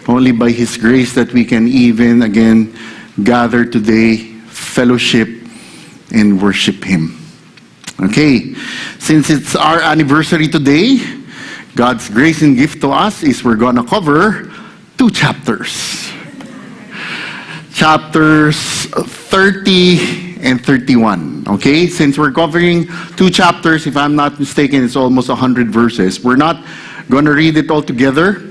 Only by His grace that we can even again gather today, fellowship, and worship Him. Okay, since it's our anniversary today, God's grace and gift to us is we're going to cover 2 chapters. Chapters 30 and 31. Okay, since we're covering 2 chapters, if I'm not mistaken, it's almost 100 verses. We're not going to read it all together.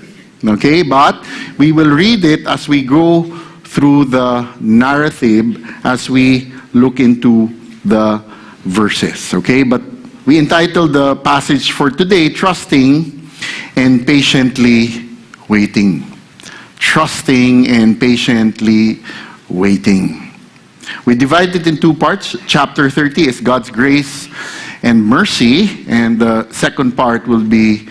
Okay, but we will read it as we go through the narrative, as we look into the verses. Okay, but we entitled the passage for today, Trusting and Patiently Waiting. Trusting and patiently waiting. We divide it in 2 parts. Chapter 30 is God's grace and mercy, and the second part will be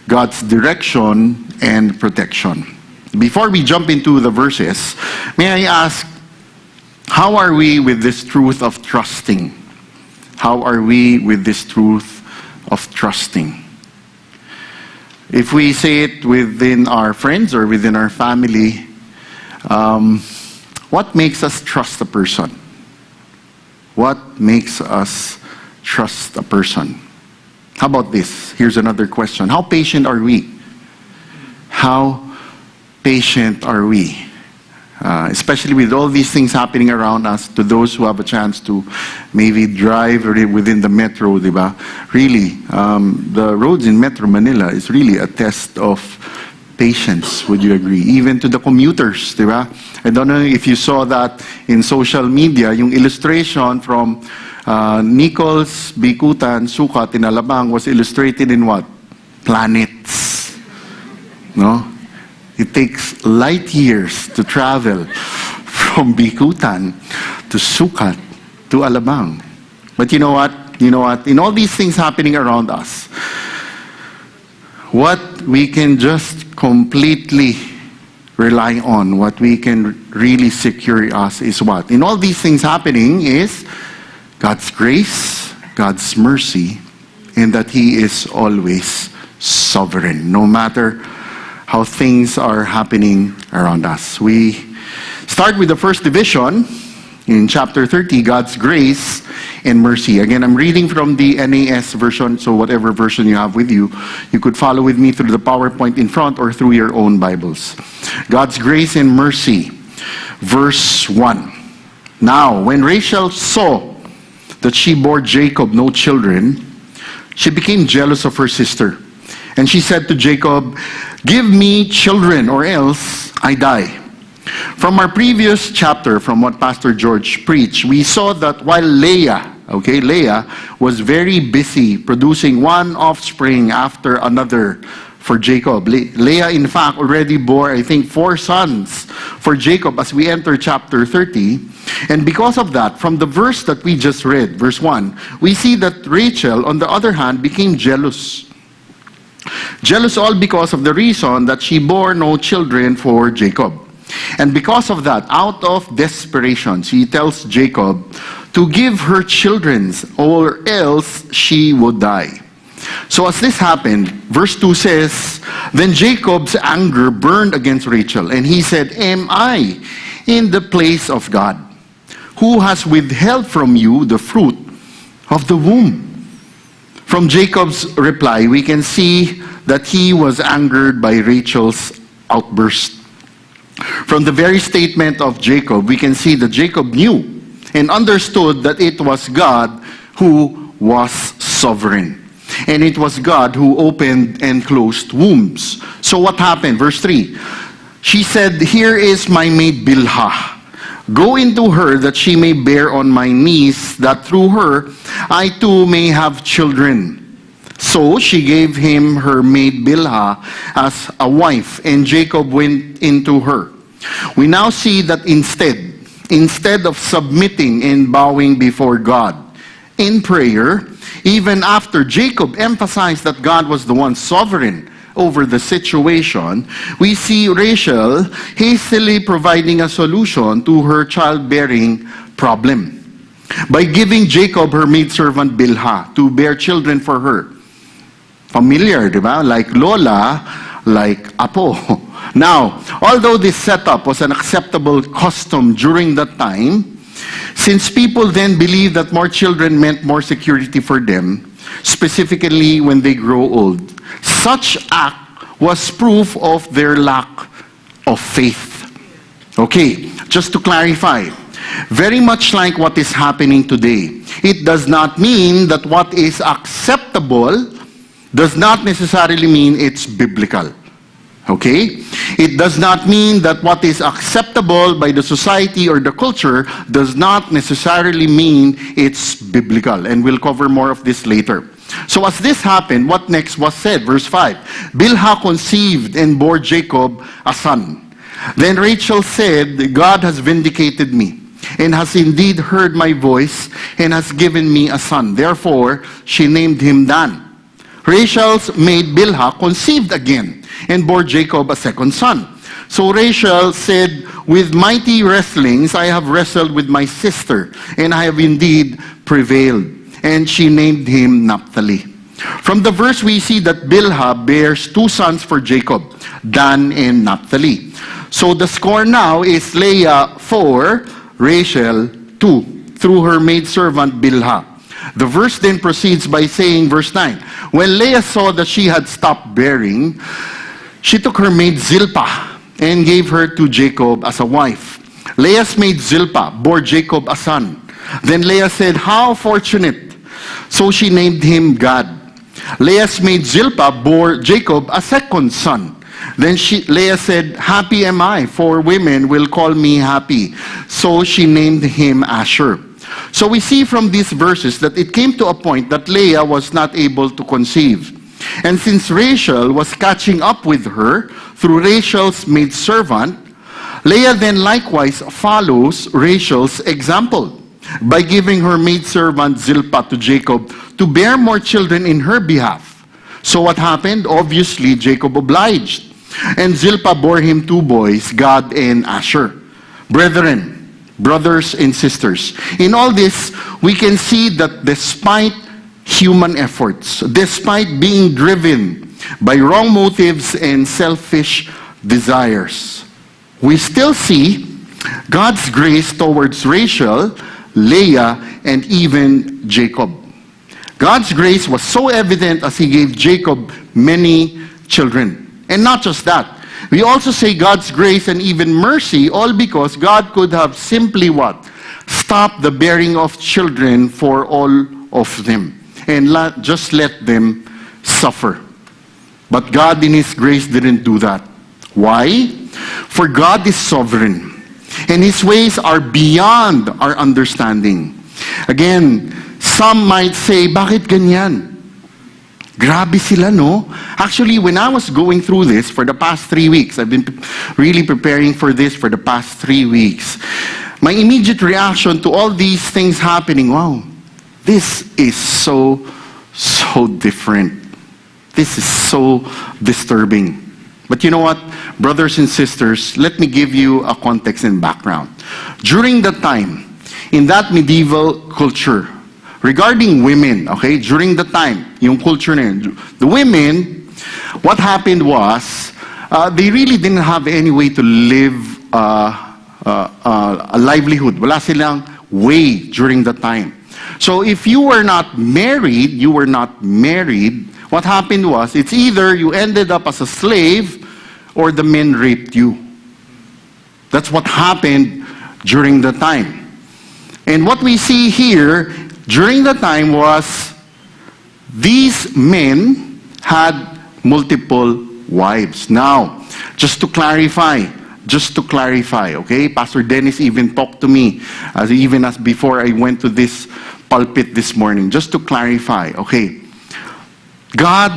God's direction and protection. Before we jump into the verses, may I ask, how are we with this truth of trusting? How are we with this truth of trusting? If we say it within our friends or within our family, what makes us trust a person? What makes us trust a person? How about this? Here's another question. How patient are we? How patient are we? Especially with all these things happening around us, to those who have a chance to maybe drive within the metro, diba? Really, the roads in Metro Manila is really a test of patience, would you agree? Even to the commuters, diba? I don't know if you saw that in social media, yung illustration from Nichols, Bikutan, Sukat, in Alabang was illustrated in what? Planets. No? It takes light years to travel from Bikutan to Sukat to Alabang. But you know what? You know what? In all these things happening around us, what we can just completely rely on, what we can really secure us is what? In all these things happening is God's grace, God's mercy, and that He is always sovereign, no matter how things are happening around us. We start with the first division in chapter 30, God's grace and mercy. Again, I'm reading from the NAS version, so whatever version you have with you, you could follow with me through the PowerPoint in front or through your own Bibles. God's grace and mercy. Verse 1. Now, when Rachel saw that she bore Jacob no children, she became jealous of her sister. And she said to Jacob, "Give me children or else I die." From our previous chapter, from what Pastor George preached, we saw that while Leah was very busy producing one offspring after another for Jacob. Leah, in fact, already bore, I think, 4 sons for Jacob as we enter chapter 30. And because of that, from the verse that we just read, verse 1, we see that Rachel, on the other hand, became jealous. Jealous all because of the reason that she bore no children for Jacob. And because of that, out of desperation, she tells Jacob to give her children or else she would die. So as this happened, verse 2 says, "Then Jacob's anger burned against Rachel, and he said, 'Am I in the place of God, who has withheld from you the fruit of the womb?'" From Jacob's reply, we can see that he was angered by Rachel's outburst. From the very statement of Jacob, we can see that Jacob knew and understood that it was God who was sovereign. And it was God who opened and closed wombs. So what happened? Verse 3. She said, "Here is my maid Bilhah. Go into her that she may bear on my knees, that through her I too may have children." So she gave him her maid Bilhah as a wife, and Jacob went into her. We now see that instead of submitting and bowing before God in prayer, even after Jacob emphasized that God was the one sovereign over the situation, we see Rachel hastily providing a solution to her childbearing problem by giving Jacob her maidservant Bilhah to bear children for her. Familiar, di ba? Like Lola, like Apo. Now, although this setup was an acceptable custom during that time, since people then believed that more children meant more security for them, specifically when they grow old, such act was proof of their lack of faith. Okay, just to clarify, very much like what is happening today, it does not mean that what is acceptable does not necessarily mean it's biblical. Okay? It does not mean that what is acceptable by the society or the culture does not necessarily mean it's biblical. And we'll cover more of this later. So as this happened, what next was said? Verse 5. Bilhah conceived and bore Jacob a son. Then Rachel said, God has vindicated me and has indeed heard my voice and has given me a son. Therefore, she named him Dan. Rachel's maid Bilhah conceived again and bore Jacob a second son. So Rachel said, with mighty wrestlings I have wrestled with my sister, and I have indeed prevailed. And she named him Naphtali. From the verse we see that Bilhah bears two sons for Jacob, Dan and Naphtali. So the score now is Leah 4, Rachel 2, through her maidservant Bilhah. The verse then proceeds by saying, verse 9, when Leah saw that she had stopped bearing, she took her maid Zilpah and gave her to Jacob as a wife. Leah's maid Zilpah bore Jacob a son. Then Leah said, how fortunate. So she named him Gad. Leah's maid Zilpah bore Jacob a second son. Then Leah said, happy am I, for women will call me happy. So she named him Asher. So we see from these verses that it came to a point that Leah was not able to conceive. And since Rachel was catching up with her through Rachel's maidservant, Leah then likewise follows Rachel's example by giving her maidservant Zilpah to Jacob to bear more children in her behalf. So what happened? Obviously, Jacob obliged. And Zilpah bore him two boys, Gad and Asher. Brethren, brothers and sisters, in all this, we can see that despite human efforts, despite being driven by wrong motives and selfish desires, we still see God's grace towards Rachel, Leah, and even Jacob. God's grace was so evident as he gave Jacob many children. And not just that. We also say God's grace and even mercy, all because God could have simply what? Stopped the bearing of children for all of them. And just let them suffer. But God in his grace didn't do that. Why? For God is sovereign. And his ways are beyond our understanding. Again, some might say, bakit ganyan? Grabe sila, no? Actually, when I was going through this for the past 3 weeks, I've been really preparing for this for the past 3 weeks. My immediate reaction to all these things happening, wow, this is so different. This is so disturbing. But you know what? Brothers and sisters, let me give you a context and background. During that time, in that medieval culture, regarding women, okay, during the time, yung culture na yun, the women, what happened was, they really didn't have any way to live a livelihood. Wala silang way during the time. So if you were not married, what happened was, it's either you ended up as a slave or the men raped you. That's what happened during the time. And what we see here during the time was these men had multiple wives. Now, just to clarify, okay? Pastor Dennis even talked to me, even as before I went to this pulpit this morning, just to clarify, okay? God,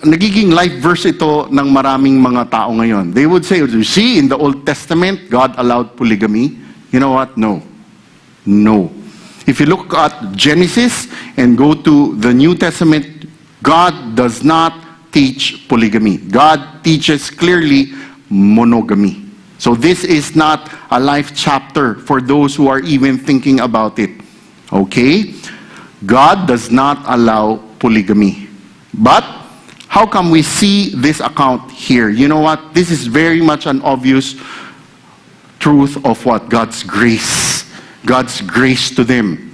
nagiging life verse ito ng maraming mga tao ngayon. They would say, you see, in the Old Testament, God allowed polygamy. You know what? No. If you look at Genesis and go to the New Testament, God does not teach polygamy. God teaches clearly monogamy. So this is not a life chapter for those who are even thinking about it. Okay? God does not allow polygamy. But how come we see this account here? You know what? This is very much an obvious truth of what? God's grace. God's grace to them.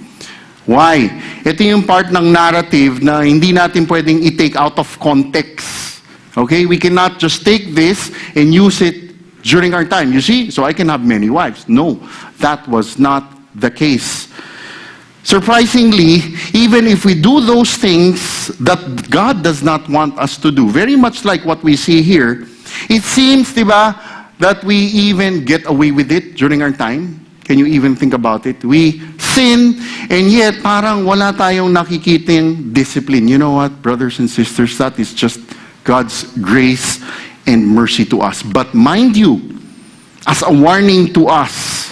Why? Ito yung part ng narrative na hindi natin pwedeng i-take out of context. Okay? We cannot just take this and use it during our time. You see? So I can have many wives. No, that was not the case. Surprisingly, even if we do those things that God does not want us to do, very much like what we see here, it seems, diba, that we even get away with it during our time. Can you even think about it? We sin, and yet parang wala tayong nakikitang discipline. You know what, brothers and sisters, that is just God's grace and mercy to us. But mind you, as a warning to us,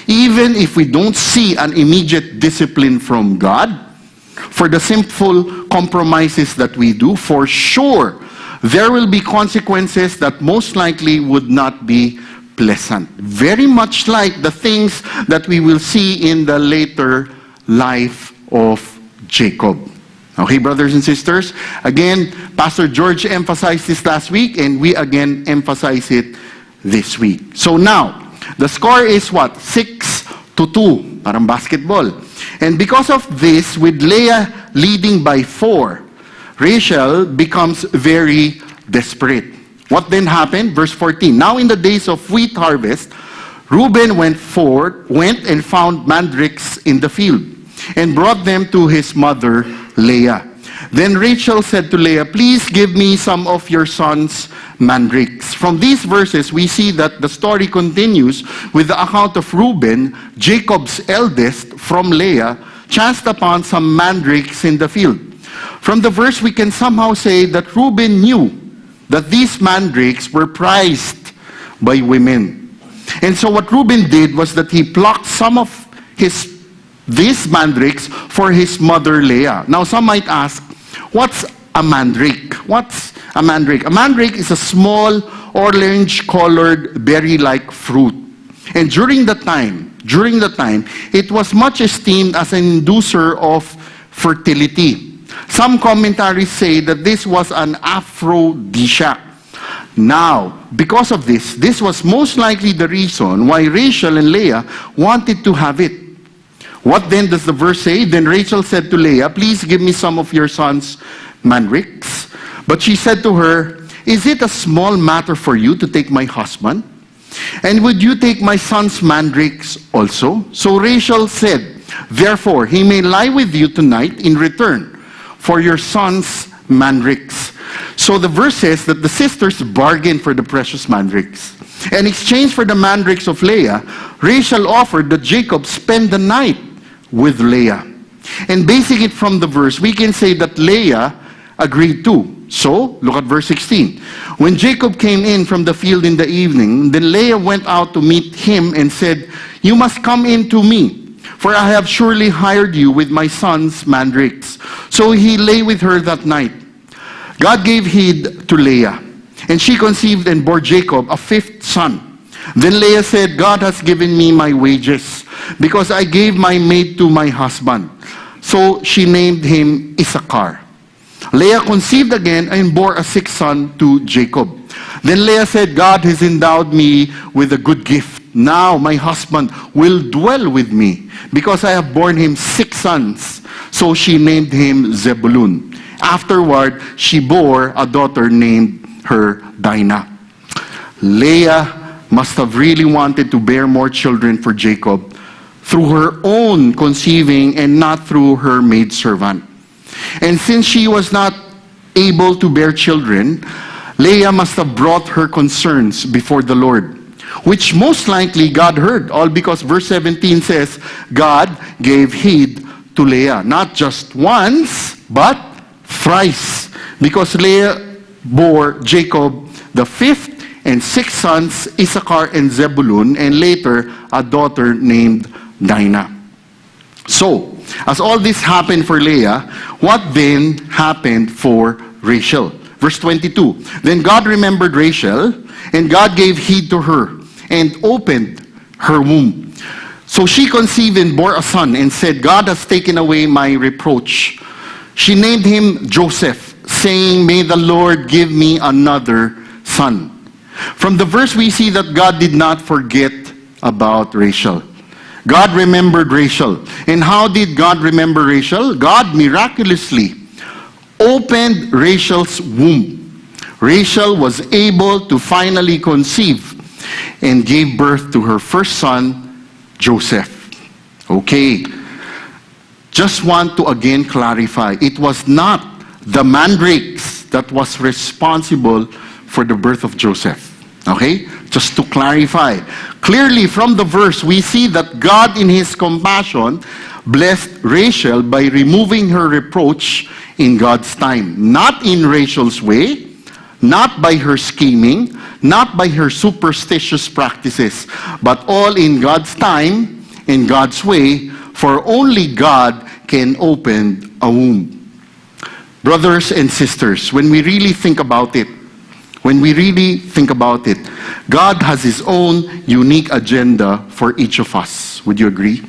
even if we don't see an immediate discipline from God, for the sinful compromises that we do, for sure, there will be consequences that most likely would not be pleasant. Very much like the things that we will see in the later life of Jacob. Okay, brothers and sisters? Again, Pastor George emphasized this last week, and we again emphasize it this week. So now, the score is what? 6-2. Parang basketball. And because of this, with Leah leading by 4, Rachel becomes very desperate. What then happened? Verse 14. Now in the days of wheat harvest, Reuben went and found mandrakes in the field, and brought them to his mother Leah. Then Rachel said to Leah, please give me some of your son's mandrakes. From these verses, we see that the story continues with the account of Reuben, Jacob's eldest, from Leah, chanced upon some mandrakes in the field. From the verse, we can somehow say that Reuben knew that these mandrakes were prized by women. And so what Reuben did was that he plucked some of these mandrakes for his mother Leah. Now some might ask, what's a mandrake? What's a mandrake? A mandrake is a small orange-colored berry-like fruit. And during the time, it was much esteemed as an inducer of fertility. Some commentaries say that this was an aphrodisiac. Now, because of this was most likely the reason why Rachel and Leah wanted to have it. What then does the verse say? Then Rachel said to Leah, please give me some of your son's mandrakes. But she said to her, is it a small matter for you to take my husband? And would you take my son's mandrakes also? So Rachel said, therefore, he may lie with you tonight in return for your son's mandrakes. So the verse says that the sisters bargained for the precious mandrakes. In exchange for the mandrakes of Leah, Rachel offered that Jacob spend the night with Leah. And basing it from the verse, we can say that Leah agreed too. So, look at verse 16. When Jacob came in from the field in the evening, then Leah went out to meet him and said, you must come in to me, for I have surely hired you with my son's mandrakes. So he lay with her that night. God gave heed to Leah, and she conceived and bore Jacob a 5th son. Then Leah said, God has given me my wages, because I gave my maid to my husband. So she named him Issachar. Leah conceived again and bore a 6th son to Jacob. Then Leah said, God has endowed me with a good gift. Now my husband will dwell with me, because I have borne him 6 sons. So she named him Zebulun. Afterward, she bore a daughter named her Dinah. Leah must have really wanted to bear more children for Jacob through her own conceiving and not through her maidservant. And since she was not able to bear children, Leah must have brought her concerns before the Lord, which most likely God heard, all because verse 17 says, God gave heed to Leah, not just once, but thrice, because Leah bore Jacob the 5th and 6 sons, Issachar and Zebulun, and later a daughter named Dinah. So, as all this happened for Leah, what then happened for Rachel? Verse 22, then God remembered Rachel, and God gave heed to her, and opened her womb. So she conceived and bore a son, and said, God has taken away my reproach. She named him Joseph, saying, "May the Lord give me another son." From the verse, we see that God did not forget about Rachel. God remembered Rachel. And how did God remember Rachel? God miraculously opened Rachel's womb. Rachel was able to finally conceive and gave birth to her first son, Joseph. Okay. Just want to again clarify, it was not the mandrakes that was responsible for the birth of Joseph. Okay? Just to clarify. Clearly from the verse, we see that God in His compassion blessed Rachel by removing her reproach in God's time. Not in Rachel's way, not by her scheming, not by her superstitious practices, but all in God's time, in God's way, for only God can open a womb. Brothers and sisters, when we really think about it, God has His own unique agenda for each of us. Would you agree?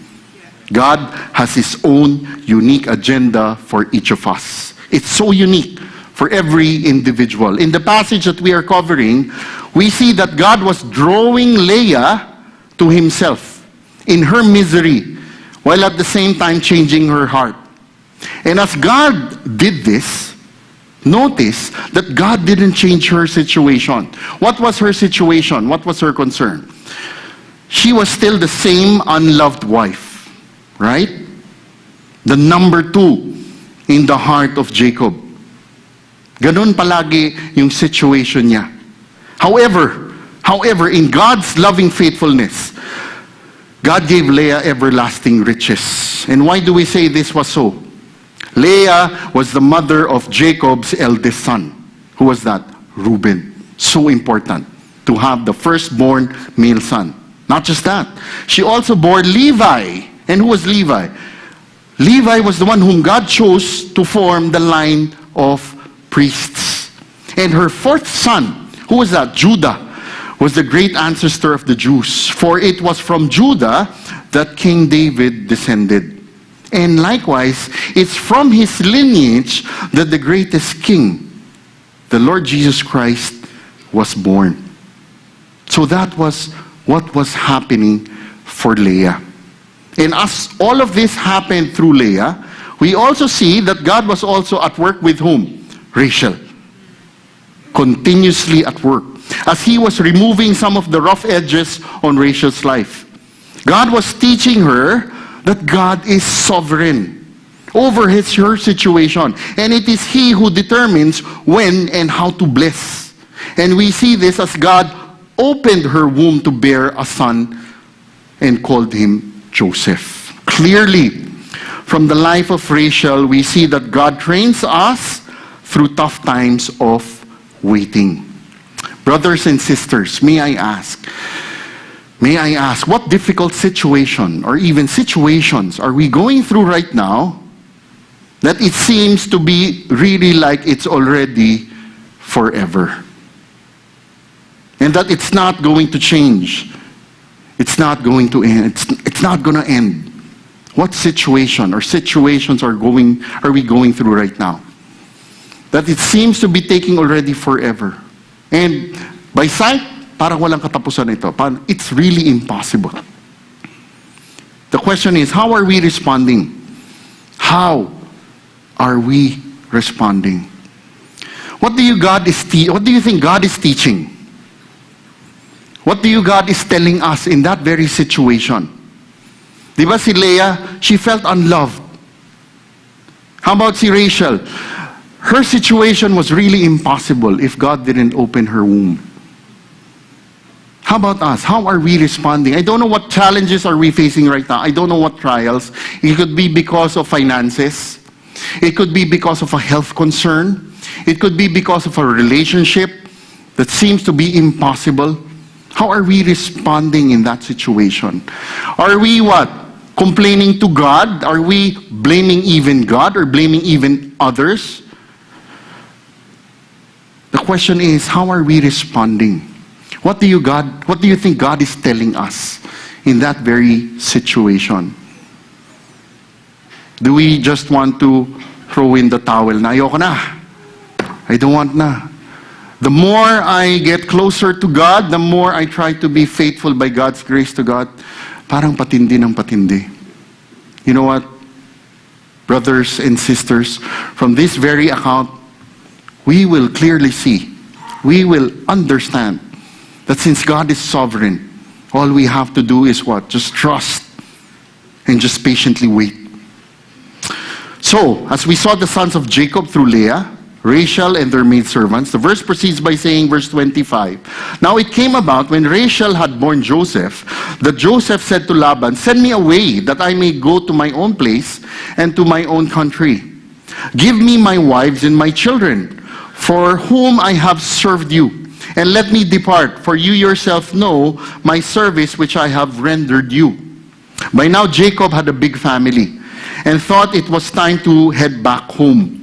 God has His own unique agenda for each of us. It's so unique for every individual. In the passage that we are covering, we see that God was drawing Leah to Himself in her misery, while at the same time changing her heart. And as God did this, notice that God didn't change her situation. What was her situation? What was her concern? She was still the same unloved wife, right? The number 2 in the heart of Jacob. Ganun palagi yung situation niya. However, in God's loving faithfulness, God gave Leah everlasting riches. And why do we say this was so? Leah was the mother of Jacob's eldest son. Who was that? Reuben. So important to have the firstborn male son. Not just that. She also bore Levi. And who was Levi? Levi was the one whom God chose to form the line of priests. And her fourth son, who was that? Judah, was the great ancestor of the Jews. For it was from Judah that King David descended. And likewise, it's from his lineage that the greatest king, the Lord Jesus Christ, was born. So that was what was happening for Leah. And as all of this happened through Leah, we also see that God was also at work with whom? Rachel. Continuously at work. As He was removing some of the rough edges on Rachel's life. God was teaching her that God is sovereign over her situation. And it is He who determines when and how to bless. And we see this as God opened her womb to bear a son and called him Joseph. Clearly, from the life of Rachel, we see that God trains us through tough times of waiting. Brothers and sisters, may I ask, what difficult situation or even situations are we going through right now that it seems to be really like it's already forever? And that it's not going to change. It's not going to end. It's not going to end. What situation or situations are we going through right now? That it seems to be taking already forever. And by sight, parang walang katapusan ito. It's really impossible. The question is, how are we responding? How are we responding? What do you think God is teaching? What do you God is telling us in that very situation? Diba si Leah, she felt unloved. How about si Rachel? Her situation was really impossible if God didn't open her womb. How about us? How are we responding? I don't know what challenges are we facing right now. I don't know what trials. It could be because of finances. It could be because of a health concern. It could be because of a relationship that seems to be impossible. How are we responding in that situation? Are we what? Complaining to God? Are we blaming even God or blaming even others? The question is, how are we responding? What do you think God is telling us in that very situation? Do we just want to throw in the towel na ayoko na? I don't want na. The more I get closer to God, the more I try to be faithful by God's grace to God, parang patindi ng patindi. You know what? Brothers and sisters, from this very account, we will clearly see, we will understand that since God is sovereign, all we have to do is what? Just trust and just patiently wait. So, as we saw the sons of Jacob through Leah, Rachel and their maidservants, the verse proceeds by saying, verse 25, now it came about when Rachel had born Joseph, that Joseph said to Laban, send me away that I may go to my own place and to my own country. Give me my wives and my children, for whom I have served you, and let me depart, for you yourself know my service which I have rendered you. By now Jacob had a big family, and thought it was time to head back home.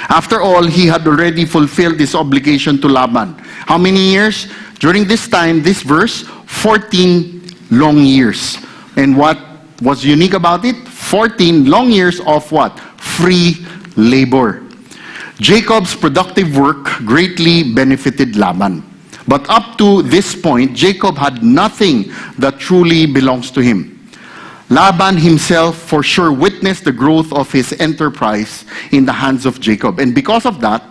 After all, he had already fulfilled his obligation to Laban. How many years? During this time, this verse, 14 long years. And what was unique about it? 14 long years of what? Free labor. Jacob's productive work greatly benefited Laban. But up to this point, Jacob had nothing that truly belongs to him. Laban himself for sure witnessed the growth of his enterprise in the hands of Jacob. And because of that,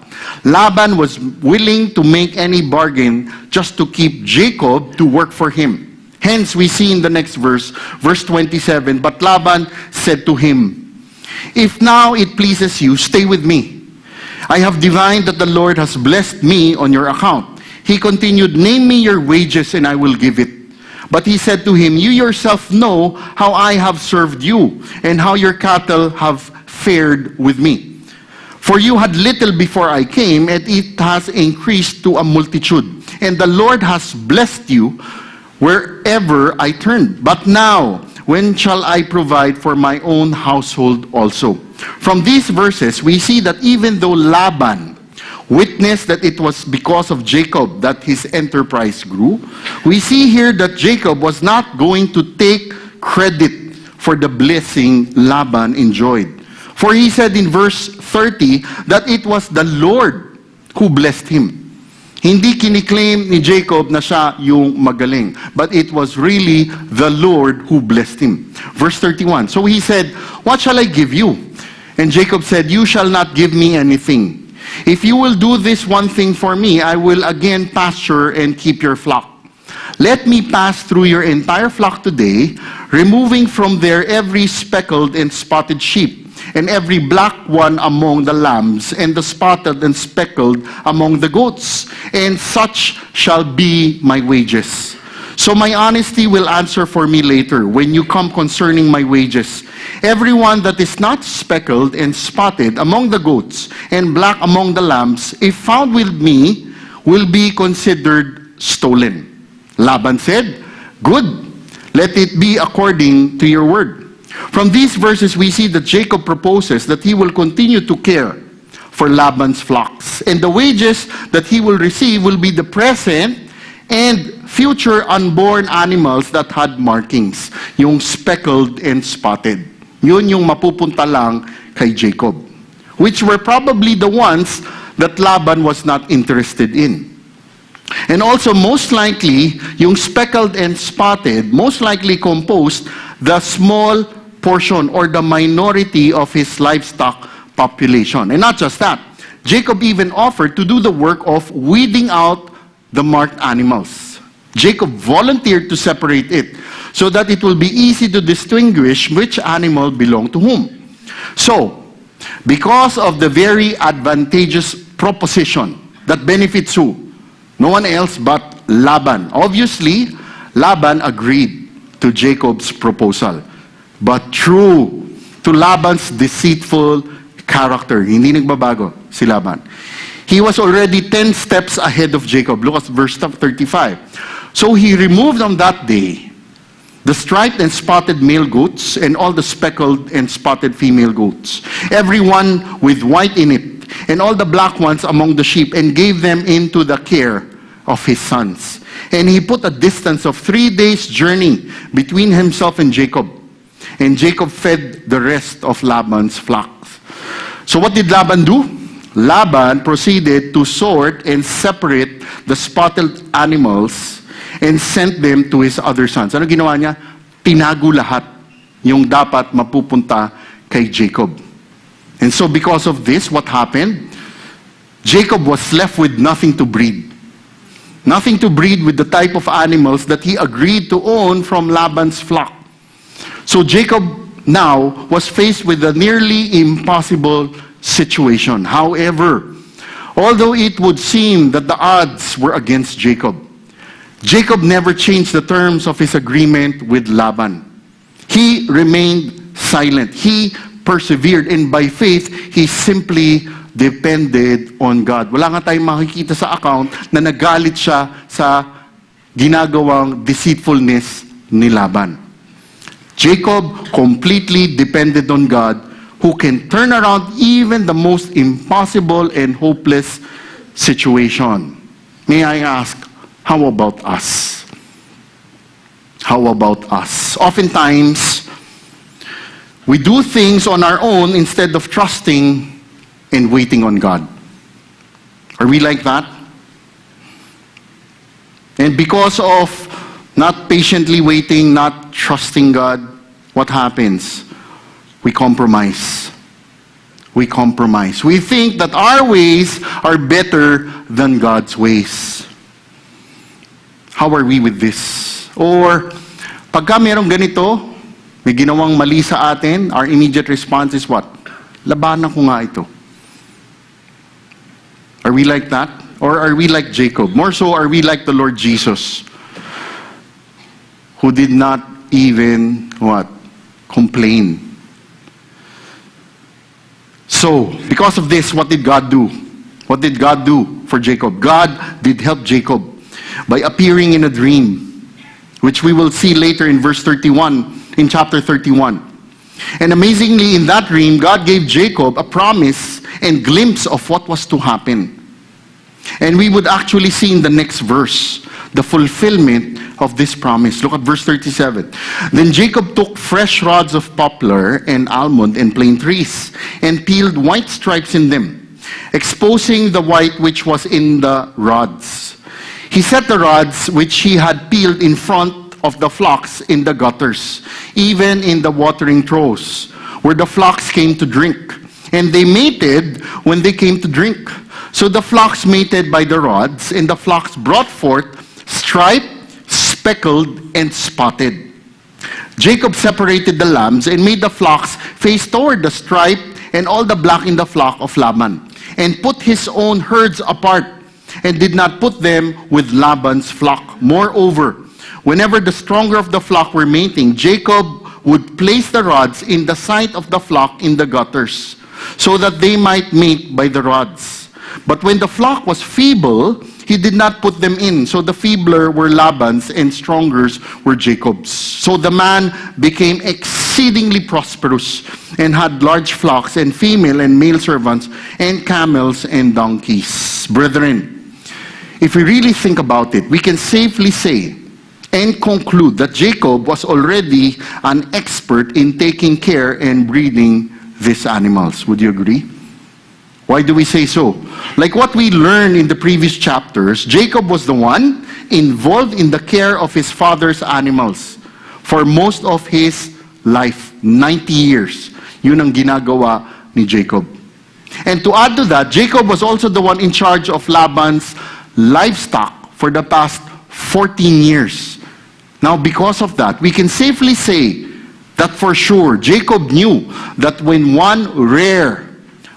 Laban was willing to make any bargain just to keep Jacob to work for him. Hence, we see in the next verse, verse 27, but Laban said to him, if now it pleases you, stay with me. I have divined that the Lord has blessed me on your account. He continued, name me your wages and I will give it. But he said to him, you yourself know how I have served you, and how your cattle have fared with me. For you had little before I came, and it has increased to a multitude. And the Lord has blessed you wherever I turned. But now, when shall I provide for my own household also? From these verses, we see that even though Laban witnessed that it was because of Jacob that his enterprise grew, we see here that Jacob was not going to take credit for the blessing Laban enjoyed. For he said in verse 30 that it was the Lord who blessed him. Hindi kiniklaim ni Jacob na siya yung magaling, but it was really the Lord who blessed him. Verse 31, so he said, what shall I give you? And Jacob said, you shall not give me anything. If you will do this one thing for me, I will again pasture and keep your flock. Let me pass through your entire flock today, removing from there every speckled and spotted sheep, and every black one among the lambs, and the spotted and speckled among the goats. And such shall be my wages. So my honesty will answer for me later, when you come concerning my wages. Everyone that is not speckled and spotted among the goats, and black among the lambs, if found with me, will be considered stolen. Laban said, good, let it be according to your word. From these verses, we see that Jacob proposes that he will continue to care for Laban's flocks. And the wages that he will receive will be the present and future unborn animals that had markings, yung speckled and spotted. Yun yung mapupunta lang kay Jacob, which were probably the ones that Laban was not interested in. And also, most likely, yung speckled and spotted, most likely composed the small portion or the minority of his livestock population. And not just that, Jacob even offered to do the work of weeding out the marked animals. Jacob volunteered to separate it so that it will be easy to distinguish which animal belonged to whom. So, because of the very advantageous proposition that benefits who? No one else but Laban. Obviously, Laban agreed to Jacob's proposal. But true to Laban's deceitful character, hindi nagbabago si Laban. He was already 10 steps ahead of Jacob. Look at verse 35. So he removed on that day the striped and spotted male goats and all the speckled and spotted female goats, every one with white in it, and all the black ones among the sheep, and gave them into the care of his sons. And he put a distance of 3 days' journey between himself and Jacob. And Jacob fed the rest of Laban's flocks. So what did Laban do? Laban proceeded to sort and separate the spotted animals and sent them to his other sons. Ano ginawa niya? Tinago lahat yung dapat mapupunta kay Jacob. And so because of this, what happened? Jacob was left with nothing to breed. Nothing to breed with the type of animals that he agreed to own from Laban's flock. So Jacob now was faced with a nearly impossible situation. However, although it would seem that the odds were against Jacob, Jacob never changed the terms of his agreement with Laban. He remained silent. He persevered, and by faith, he simply depended on God. Wala nga tayong makikita sa account na nagalit siya sa ginagawang deceitfulness ni Laban. Jacob completely depended on God, who can turn around even the most impossible and hopeless situation. May I ask, how about us? How about us? Oftentimes, we do things on our own instead of trusting and waiting on God. Are we like that? And because of not patiently waiting, not trusting God, what happens? We compromise. We compromise. We think that our ways are better than God's ways. How are we with this? Or, pagka merong ganito, may ginawang mali sa atin, our immediate response is what? Labanan ko nga ito. Are we like that? Or are we like Jacob? More so, are we like the Lord Jesus, who did not even, what? Complain. So, because of this, what did God do? What did God do for Jacob? God did help Jacob by appearing in a dream, which we will see later in verse 31, in chapter 31. And amazingly, in that dream, God gave Jacob a promise and glimpse of what was to happen. And we would actually see in the next verse the fulfillment of this promise. Look at verse 37. Then Jacob took fresh rods of poplar and almond and plane trees and peeled white stripes in them, exposing the white which was in the rods. He set the rods which he had peeled in front of the flocks in the gutters, even in the watering troughs, where the flocks came to drink. And they mated when they came to drink. So the flocks mated by the rods, and the flocks brought forth striped, speckled, and spotted. Jacob separated the lambs and made the flocks face toward the striped and all the black in the flock of Laban, and put his own herds apart, and did not put them with Laban's flock. Moreover, whenever the stronger of the flock were mating, Jacob would place the rods in the sight of the flock in the gutters, so that they might mate by the rods. But when the flock was feeble, he did not put them in. So the feebler were Laban's, and strongers were Jacob's. So the man became exceedingly prosperous, and had large flocks, and female and male servants, and camels and donkeys. Brethren, if we really think about it, we can safely say and conclude that Jacob was already an expert in taking care and breeding these animals. Would you agree? Why do we say so? Like what we learned in the previous chapters, Jacob was the one involved in the care of his father's animals for most of his life, 90 years. Yun ang ginagawa ni Jacob. And to add to that, Jacob was also the one in charge of Laban's livestock for the past 14 years. Now, because of that, we can safely say that for sure, Jacob knew that when one rare,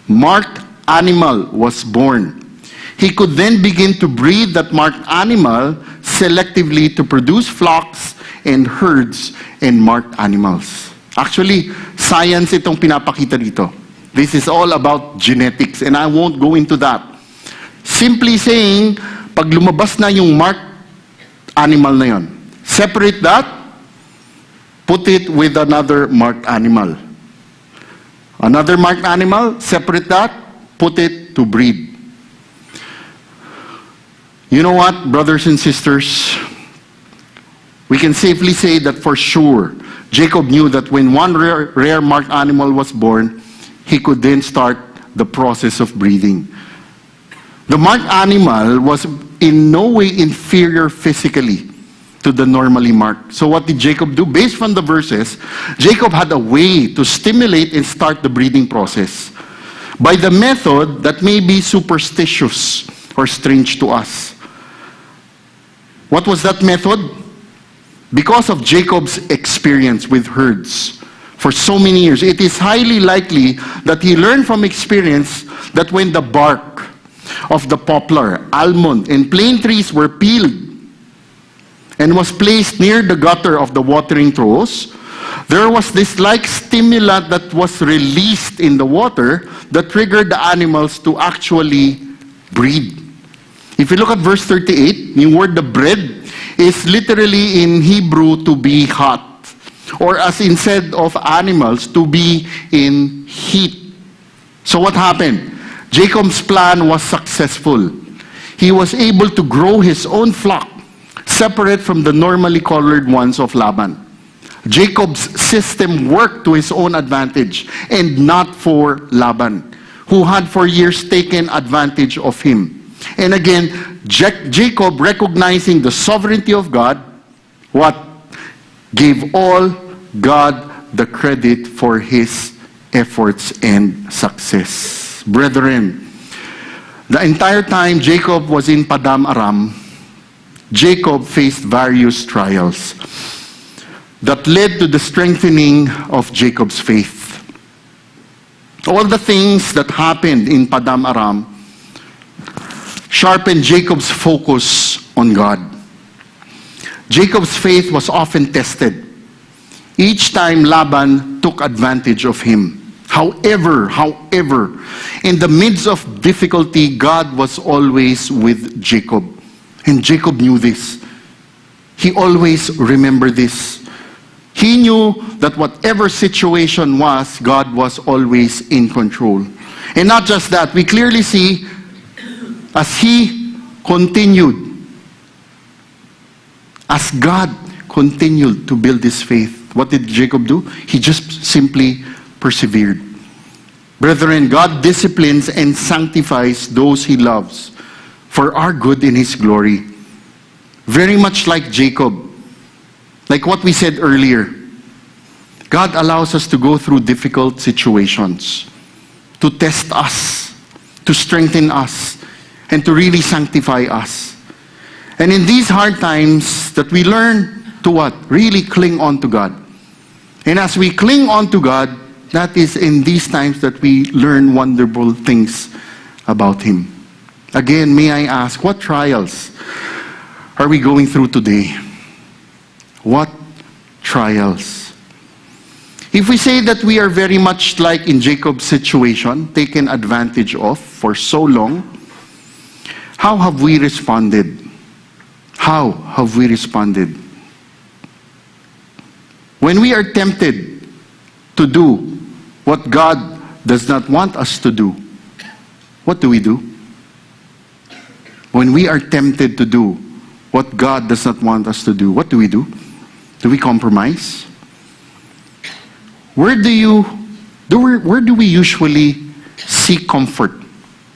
marked animal was born, he could then begin to breed that marked animal selectively to produce flocks and herds and marked animals. Actually, science itong pinapakita dito. This is all about genetics, and I won't go into that. Simply saying, pag lumabas na yung marked animal na yon, separate that, put it with another marked animal. Another marked animal, separate that, put it to breed. You know what, brothers and sisters? We can safely say that for sure, Jacob knew that when one rare marked animal was born, he could then start the process of breathing. The marked animal was in no way inferior physically to the normally marked. So what did Jacob do? Based on the verses, Jacob had a way to stimulate and start the breathing process by the method that may be superstitious or strange to us. What was that method? Because of Jacob's experience with herds for so many years, it is highly likely that he learned from experience that when the bark of the poplar, almond, and plane trees were peeled and was placed near the gutter of the watering troughs, there was this like stimulant that was released in the water that triggered the animals to actually breathe. If you look at verse 38, the word the bread is literally in Hebrew to be hot, or as instead of animals, to be in heat. So what happened? Jacob's plan was successful. He was able to grow his own flock, separate from the normally colored ones of Laban. Jacob's system worked to his own advantage and not for Laban, who had for years taken advantage of him. And again, Jacob, recognizing the sovereignty of God, what? Gave all God the credit for his efforts and success. Brethren, the entire time Jacob was in Padam Aram, Jacob faced various trials that led to the strengthening of Jacob's faith. All the things that happened in Padam Aram sharpened Jacob's focus on God. Jacob's faith was often tested. Each time Laban took advantage of him. However, in the midst of difficulty, God was always with Jacob. And Jacob knew this. He always remembered this. He knew that whatever situation was, God was always in control. And not just that, we clearly see as he continued, as God continued to build his faith, what did Jacob do? He just simply persevered. Brethren, God disciplines and sanctifies those he loves for our good in his glory. Very much like Jacob, like what we said earlier, God allows us to go through difficult situations to test us, to strengthen us, and to really sanctify us. And in these hard times that we learn to what? Really cling on to God. And as we cling on to God, that is in these times that we learn wonderful things about him. Again, may I ask, what trials are we going through today? What trials? If we say that we are very much like in Jacob's situation, taken advantage of for so long, how have we responded? How have we responded? When we are tempted to do what God does not want us to do, what do we do? When we are tempted to do what God does not want us to do, what do we do? Do we compromise? Where do we usually seek comfort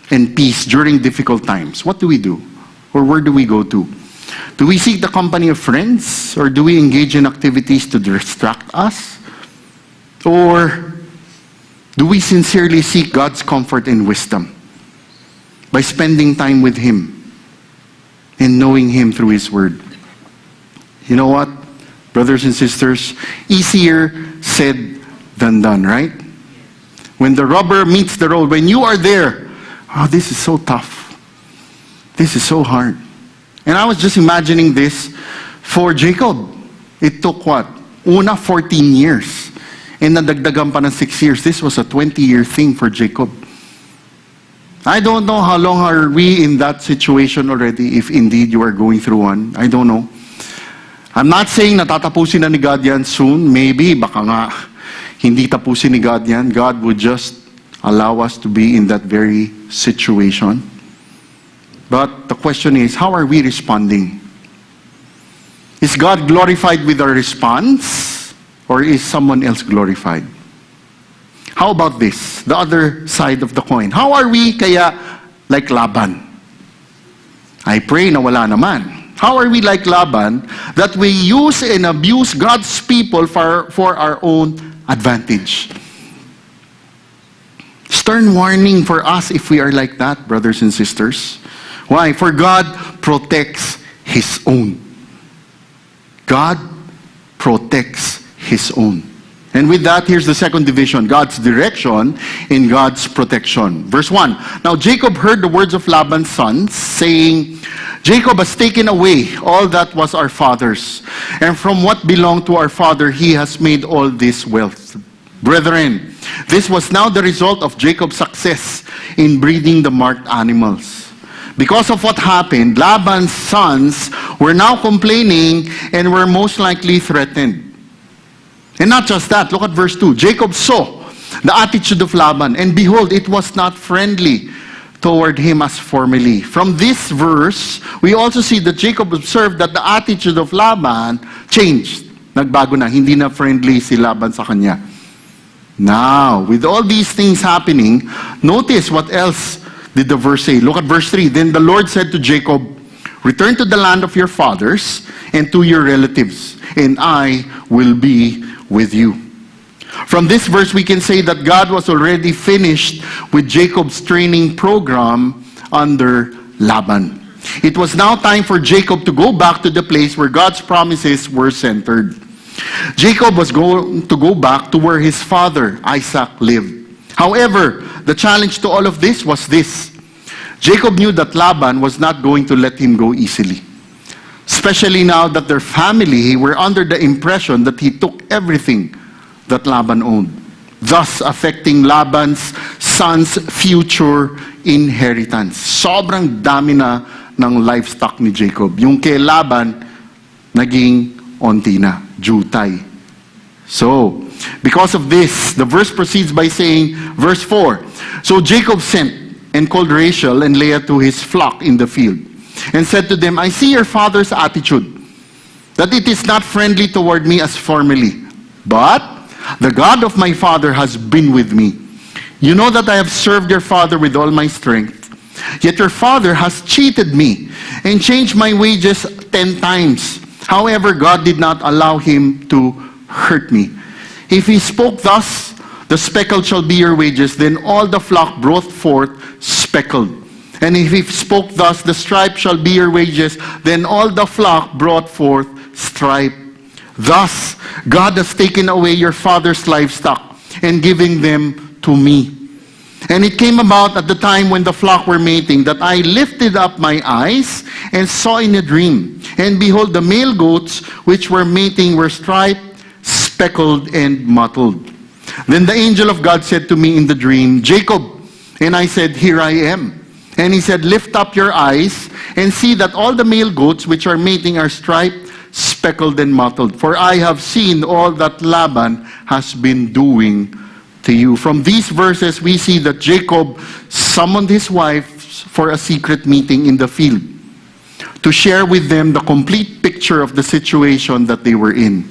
and peace during difficult times? What do we do? Or where do we go to? Do we seek the company of friends? Or do we engage in activities to distract us? Or do we sincerely seek God's comfort and wisdom by spending time with him and knowing him through his word? You know what, brothers and sisters? Easier said than done, right? When the rubber meets the road, when you are there, oh, this is so tough. This is so hard. And I was just imagining this for Jacob. It took what? 14 years. And nadagdagan pa ng 6 years. This was a 20-year thing for Jacob. I don't know how long are we in that situation already, if indeed you are going through one. I don't know. I'm not saying natatapusin na ni God yan soon. Maybe, baka nga, hindi tapusin ni God yan. God would just allow us to be in that very situation. But the question is, how are we responding? Is God glorified with our response? Or is someone else glorified? How about this? The other side of the coin. How are we kaya like Laban? I pray na wala naman. How are we like Laban that we use and abuse God's people for our own advantage? Stern warning for us if we are like that, brothers and sisters. Why? For God protects His own. God protects His own. And with that, here's the second division, God's direction in God's protection. Verse 1, Now Jacob heard the words of Laban's sons, saying, Jacob has taken away all that was our father's, and from what belonged to our father he has made all this wealth. Brethren, this was now the result of Jacob's success in breeding the marked animals. Because of what happened, Laban's sons were now complaining and were most likely threatened. And not just that, look at verse 2. Jacob saw the attitude of Laban, and behold, it was not friendly toward him as formerly. From this verse, we also see that Jacob observed that the attitude of Laban changed. Nagbago na, hindi na friendly si Laban sa kanya. Now, with all these things happening, notice what else did the verse say. Look at verse 3. Then the Lord said to Jacob, Return to the land of your fathers and to your relatives, and I will be with you. From this verse, we can say that God was already finished with Jacob's training program under Laban. It was now time for Jacob to go back to the place where God's promises were centered. Jacob was going to go back to where his father, Isaac, lived. However, the challenge to all of this was this. Jacob knew that Laban was not going to let him go easily. Especially now that their family were under the impression that he took everything that Laban owned, thus affecting Laban's son's future inheritance. Sobrang dami na ng livestock ni Jacob. Yung kay Laban, naging onti na, jutay. So, because of this, the verse proceeds by saying, verse 4, So Jacob sent and called Rachel and Leah to his flock in the field, and said to them, I see your father's attitude, that it is not friendly toward me as formerly. But the God of my father has been with me. You know that I have served your father with all my strength. Yet your father has cheated me and changed my wages 10 times. However, God did not allow him to hurt me. If he spoke thus, the speckled shall be your wages, then all the flock brought forth speckled. And if he spoke thus, the stripe shall be your wages, then all the flock brought forth stripe. Thus, God has taken away your father's livestock and giving them to me. And it came about at the time when the flock were mating that I lifted up my eyes and saw in a dream. And behold, the male goats which were mating were striped, speckled, and mottled. Then the angel of God said to me in the dream, Jacob. And I said, Here I am. And he said, Lift up your eyes and see that all the male goats which are mating are striped, speckled, and mottled. For I have seen all that Laban has been doing to you. From these verses, we see that Jacob summoned his wife for a secret meeting in the field to share with them the complete picture of the situation that they were in.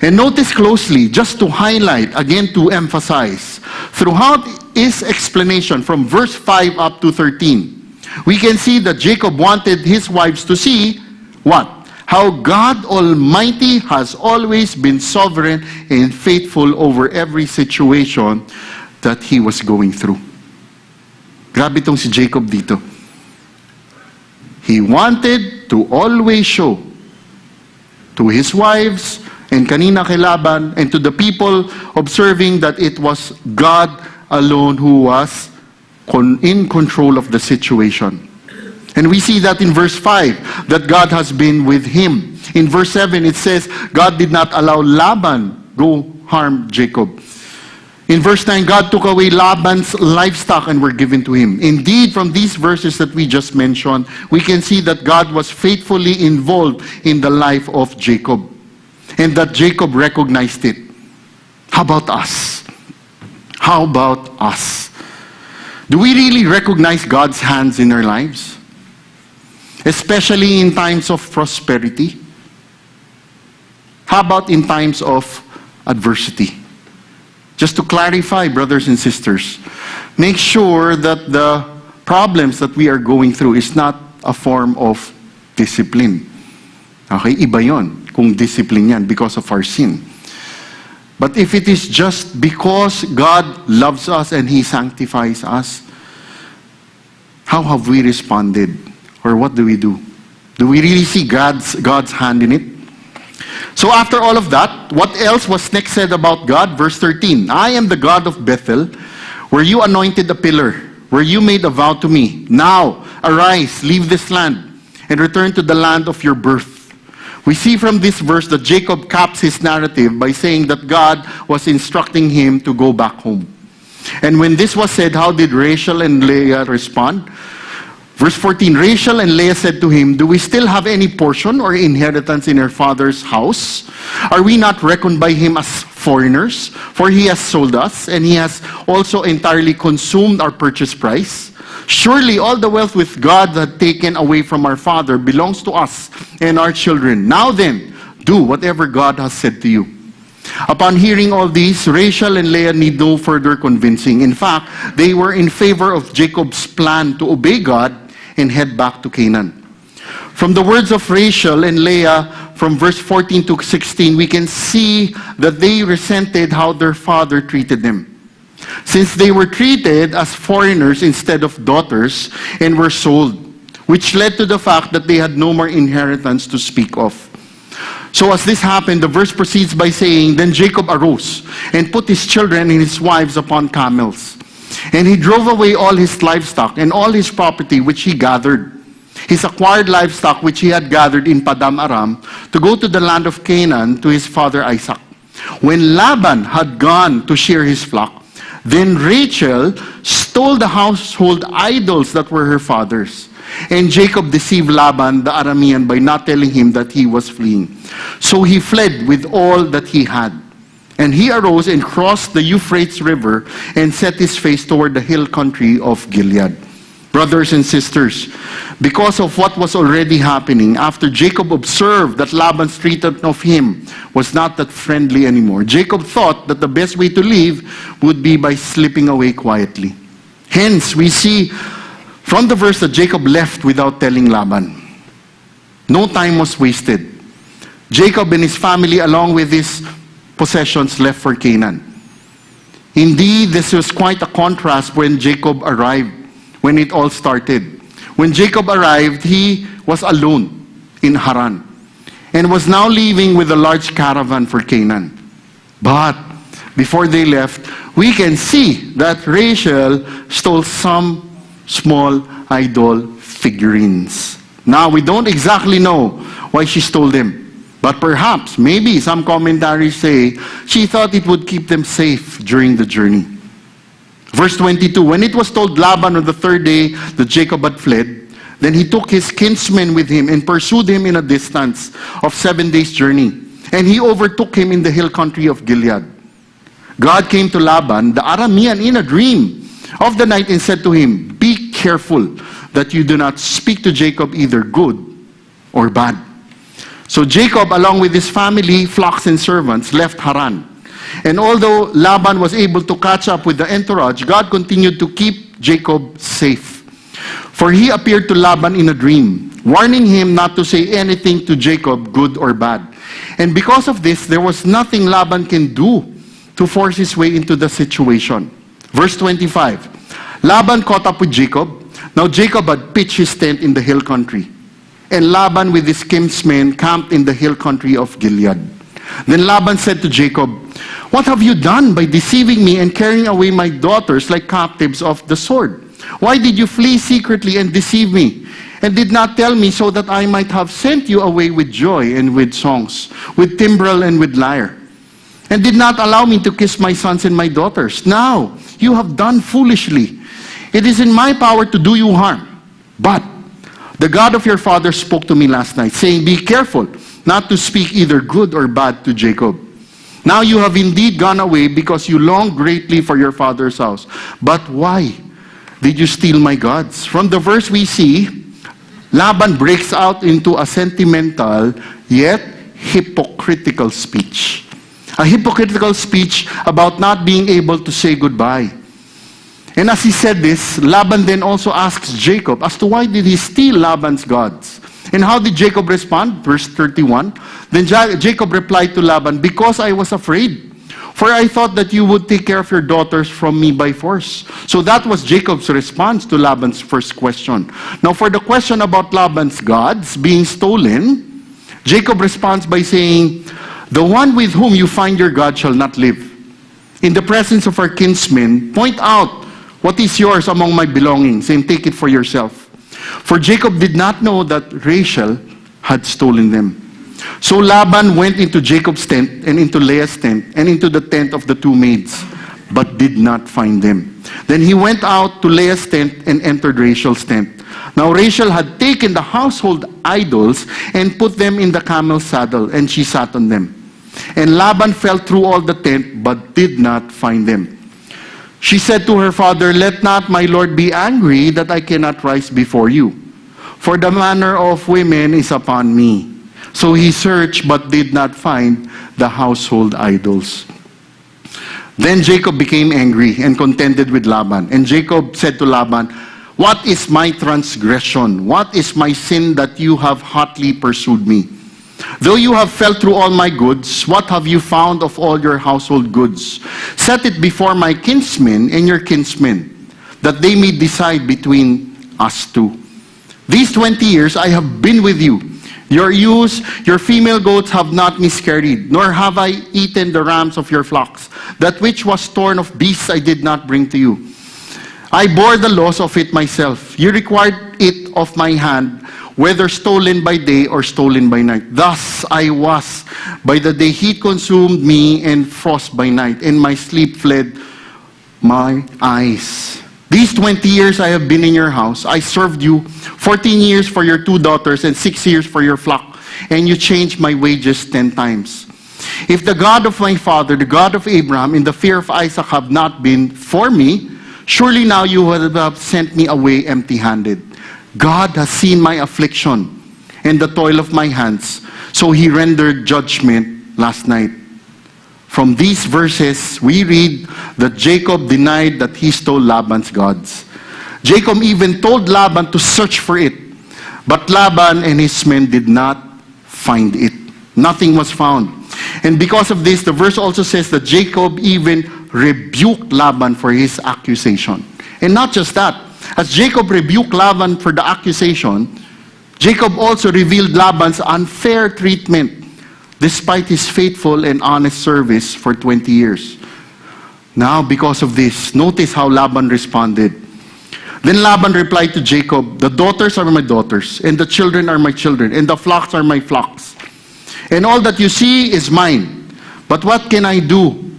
And notice closely, just to highlight, again to emphasize, throughout his explanation from verse 5 up to 13, we can see that Jacob wanted his wives to see what? How God Almighty has always been sovereign and faithful over every situation that he was going through. Grabe tong si Jacob dito. He wanted to always show to his wives and kanina kay Laban and to the people observing that it was God alone who was in control of the situation. And we see that in verse 5, that God has been with him. In verse 7, it says, God did not allow Laban go harm Jacob. In verse 9, God took away Laban's livestock and were given to him. Indeed, from these verses that we just mentioned, we can see that God was faithfully involved in the life of Jacob. And that Jacob recognized it. How about us? How about us? Do we really recognize God's hands in our lives? Especially in times of prosperity? How about in times of adversity? Just to clarify, brothers and sisters, make sure that the problems that we are going through is not a form of discipline. Okay, iba yon kung discipline yan because of our sin. But if it is just because God loves us and He sanctifies us, how have we responded? Or what do we do? Do we really see God's hand in it? So after all of that, what else was next said about God? Verse 13, I am the God of Bethel, where you anointed a pillar, where you made a vow to me. Now, arise, leave this land, and return to the land of your birth. We see from this verse that Jacob caps his narrative by saying that God was instructing him to go back home. And when this was said, how did Rachel and Leah respond? Verse 14, Rachel and Leah said to him, do we still have any portion or inheritance in our father's house? Are we not reckoned by him as foreigners? For he has sold us, and he has also entirely consumed our purchase price. Surely all the wealth which God had taken away from our father belongs to us and our children. Now then, do whatever God has said to you. Upon hearing all this, Rachel and Leah need no further convincing. In fact, they were in favor of Jacob's plan to obey God and head back to Canaan. From the words of Rachel and Leah, from verse 14 to 16, we can see that they resented how their father treated them, since they were treated as foreigners instead of daughters and were sold, which led to the fact that they had no more inheritance to speak of. So as this happened, the verse proceeds by saying, then Jacob arose and put his children and his wives upon camels. And he drove away all his livestock and all his property which he gathered, his acquired livestock which he had gathered in Padam Aram, to go to the land of Canaan to his father Isaac. When Laban had gone to shear his flock, then Rachel stole the household idols that were her father's. And Jacob deceived Laban the Aramean by not telling him that he was fleeing. So he fled with all that he had. And he arose and crossed the Euphrates River and set his face toward the hill country of Gilead. Brothers and sisters, because of what was already happening, after Jacob observed that Laban's treatment of him was not that friendly anymore, Jacob thought that the best way to leave would be by slipping away quietly. Hence, we see from the verse that Jacob left without telling Laban. No time was wasted. Jacob and his family, along with his possessions, left for Canaan. Indeed, this was quite a contrast when Jacob arrived, when it all started. When Jacob arrived, he was alone in Haran and was now leaving with a large caravan for Canaan. But before they left, we can see that Rachel stole some small idol figurines. Now, we don't exactly know why she stole them. But perhaps, maybe some commentaries say, she thought it would keep them safe during the journey. Verse 22, when it was told Laban on the third day that Jacob had fled, then he took his kinsmen with him and pursued him in a distance of 7 days' journey. And he overtook him in the hill country of Gilead. God came to Laban, the Aramean, in a dream of the night and said to him, be careful that you do not speak to Jacob either good or bad. So Jacob, along with his family, flocks and servants, left Haran. And although Laban was able to catch up with the entourage, God continued to keep Jacob safe. For he appeared to Laban in a dream, warning him not to say anything to Jacob, good or bad. And because of this, there was nothing Laban can do to force his way into the situation. Verse 25, Laban caught up with Jacob. Now Jacob had pitched his tent in the hill country, and Laban with his kinsmen camped in the hill country of Gilead. Then Laban said to Jacob, what have you done by deceiving me and carrying away my daughters like captives of the sword? Why did you flee secretly and deceive me, and did not tell me, so that I might have sent you away with joy and with songs, with timbrel and with lyre, and did not allow me to kiss my sons and my daughters? Now you have done foolishly. It is in my power to do you harm. But the God of your father spoke to me last night, saying, be careful not to speak either good or bad to Jacob. Now you have indeed gone away because you long greatly for your father's house. But why did you steal my gods? From the verse we see, Laban breaks out into a sentimental yet hypocritical speech. A hypocritical speech about not being able to say goodbye. And as he said this, Laban then also asks Jacob as to why did he steal Laban's gods. And how did Jacob respond? Verse 31. Then Jacob replied to Laban, because I was afraid. For I thought that you would take care of your daughters from me by force. So that was Jacob's response to Laban's first question. Now for the question about Laban's gods being stolen, Jacob responds by saying, the one with whom you find your God shall not live. In the presence of our kinsmen, point out what is yours among my belongings and take it for yourself. For Jacob did not know that Rachel had stolen them. So Laban went into Jacob's tent and into Leah's tent and into the tent of the two maids, but did not find them. Then he went out to Leah's tent and entered Rachel's tent. Now Rachel had taken the household idols and put them in the camel's saddle, and she sat on them. And Laban felt through all the tent, but did not find them. She said to her father, let not my lord be angry that I cannot rise before you, for the manner of women is upon me. So he searched but did not find the household idols. Then Jacob became angry and contended with Laban. And Jacob said to Laban, what is my transgression? What is my sin that you have hotly pursued me? Though you have felt through all my goods, what have you found of all your household goods? Set it before my kinsmen and your kinsmen, that they may decide between us two. These 20 years I have been with you. Your ewes, your female goats have not miscarried, nor have I eaten the rams of your flocks. That which was torn of beasts I did not bring to you. I bore the loss of it myself. You required it of my hand, whether stolen by day or stolen by night. Thus I was. By the day heat consumed me, and frost by night, and my sleep fled my eyes. These 20 years I have been in your house. I served you 14 years for your 2 daughters and 6 years for your flock, and you changed my wages 10 times. If the God of my father, the God of Abraham, and the fear of Isaac have not been for me, surely now you would have sent me away empty-handed. God has seen my affliction and the toil of my hands, so he rendered judgment last night. From these verses, we read that Jacob denied that he stole Laban's gods. Jacob even told Laban to search for it, but Laban and his men did not find it. Nothing was found. And because of this, the verse also says that Jacob even rebuked Laban for his accusation. And not just that, as Jacob rebuked Laban for the accusation, Jacob also revealed Laban's unfair treatment despite his faithful and honest service for 20 years. Now, because of this, notice how Laban responded. Then Laban replied to Jacob, the daughters are my daughters, and the children are my children, and the flocks are my flocks. And all that you see is mine. But what can I do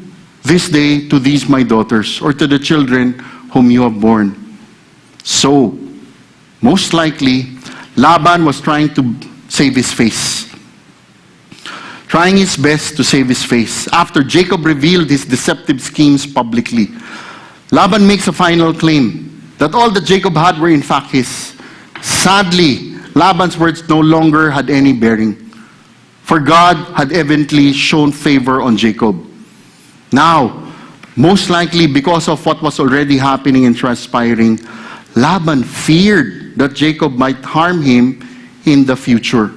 this day to these my daughters, or to the children whom you have borne? So, most likely, Laban was trying to save his face. Trying his best to save his face. After Jacob revealed his deceptive schemes publicly, Laban makes a final claim that all that Jacob had were in fact his. Sadly, Laban's words no longer had any bearing, for God had evidently shown favor on Jacob. Now, most likely because of what was already happening and transpiring, Laban feared that Jacob might harm him in the future.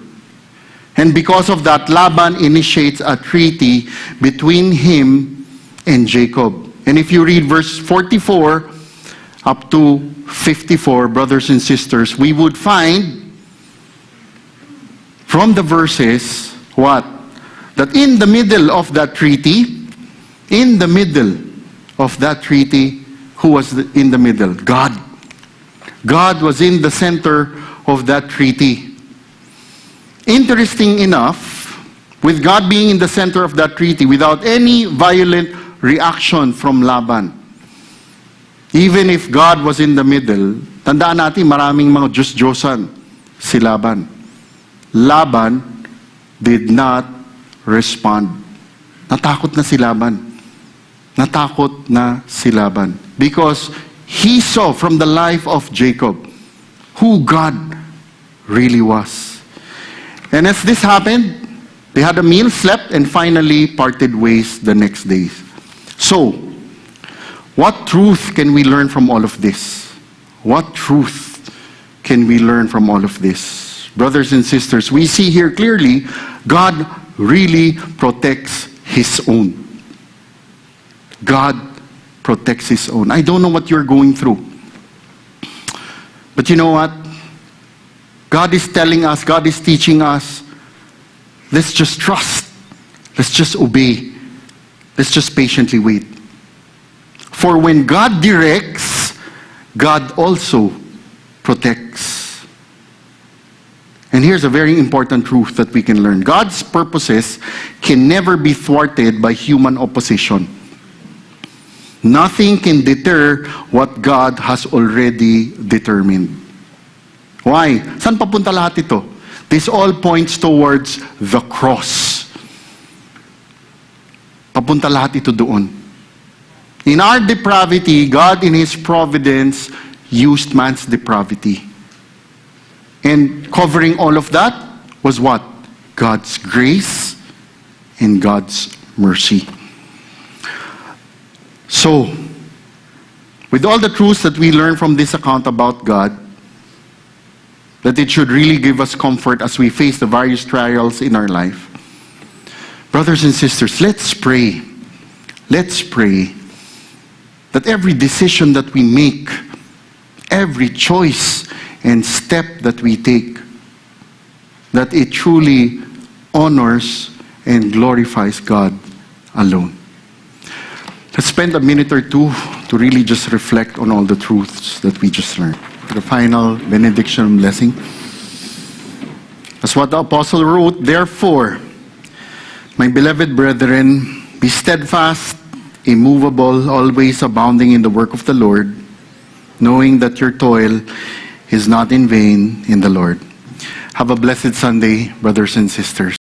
And because of that, Laban initiates a treaty between him and Jacob. And if you read verse 44 up to 54, brothers and sisters, we would find from the verses what? That in the middle of that treaty, who was in the middle? God. God was in the center of that treaty. Interesting enough, with God being in the center of that treaty, without any violent reaction from Laban, even if God was in the middle, tandaan natin maraming mga Diyos-Diyosan si Laban. Laban did not respond. Natakot na si Laban. Natakot na si Laban. Because he saw from the life of Jacob who God really was. And as this happened, They had a meal, slept, and finally parted ways the next day. So, what truth can we learn from all of this? What truth can we learn from all of this? Brothers and sisters, we see here clearly, God really protects His own. God protects His own. I don't know what you're going through. But you know what? God is telling us, God is teaching us, let's just trust. Let's just obey. Let's just patiently wait. For when God directs, God also protects. And here's a very important truth that we can learn. God's purposes can never be thwarted by human opposition. Nothing can deter what God has already determined. Why? Saan papunta lahat ito? This all points towards the cross. Papunta lahat ito doon. In our depravity, God in His providence used man's depravity. And covering all of that was what? God's grace and God's mercy. So, with all the truths that we learn from this account about God, that it should really give us comfort as we face the various trials in our life. Brothers and sisters, let's pray. Let's pray that every decision that we make, every choice and step that we take, that it truly honors and glorifies God alone. Let's spend a minute or two to really just reflect on all the truths that we just learned. The final benediction and blessing. That's what the apostle wrote. Therefore, my beloved brethren, be steadfast, immovable, always abounding in the work of the Lord, knowing that your toil is not in vain in the Lord. Have a blessed Sunday, brothers and sisters.